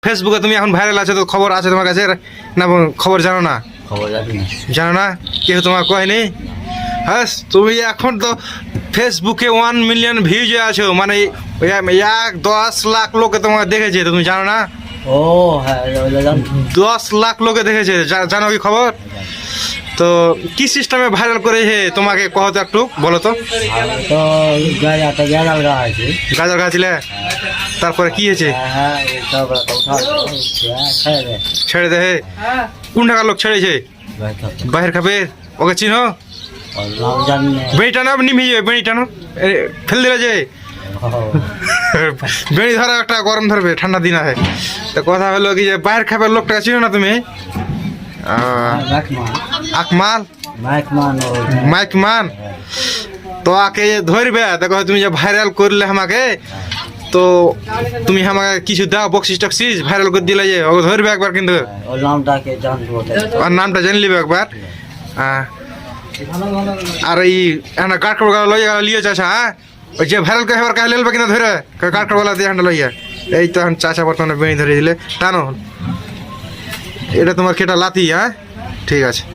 ফেসবুকে তুমি এখন ভাইরাল আছে, তো খবর আছে তোমার কাছে না? খবর জানো না? খবর জানি না। জানো না? কেউ তোমার কয়নি? হ্যাঁ, তুমি এখন তো ফেসবুকে 1 মিলিয়ন ভিউজে আছো, মানে 10 লাখ লোকে তোমাকে দেখেছে, তুমি জানো না? ও হ্যাঁ, ওইটা জানি। 10 লাখ লোকে দেখেছে, জানো কি খবর? তো কি সিস্টেমে ভাইরাল করেছে তোমাকে কহ তো, একটু বলো তো। আর তো একটা গেঁদাল গা আছে। গাজর গাছিলে, তারপরে কি হয়েছে? হ্যাঁ, তারপরে তো উঠা ছেড়ে দে। ছেড়ে দে? কোন টাকার লোক ছেড়েছে? বাহির খাবে? ওকে চিনো? ওর নাম জানি না। বেড়ি টানো, নিভে যাবে, বেড়ি টানো, ফেল দিলে যে বেড়ি ধরো, একটা গরম ধরবে, ঠান্ডা দিন আছে। তো কথা হলো কি যে বাইরের খাবার লোকটা চিনো না তুমি? আকমাল, মাইক মান। তো আকে ধরবে, দেখো তুমি যে ভাইরাল করলে আমাকে, তো তুমি আমাকে কিছু দাও, বকশিস টকশিস, ভাইরাল করে দিলে যে ওকে ধরবে একবার, কিন্তু ওর নামটাকে জানবো। ওর নামটা জেনে নিবে একবার। আর এই গাড় কাপড় লইয়া লিয়ে চাষা, হ্যাঁ, ওই যে ভাইরাল করে এবার কাহে লেলবে কিনা ধরে গাড় কাপড় দিয়ে হান্ডা লইয়া। এই তো এখন চাষা বর্তমানে বেড়ি ধরে দিলে, টানো। এটা তোমার খেটা লাতি, হ্যাঁ, ঠিক আছে।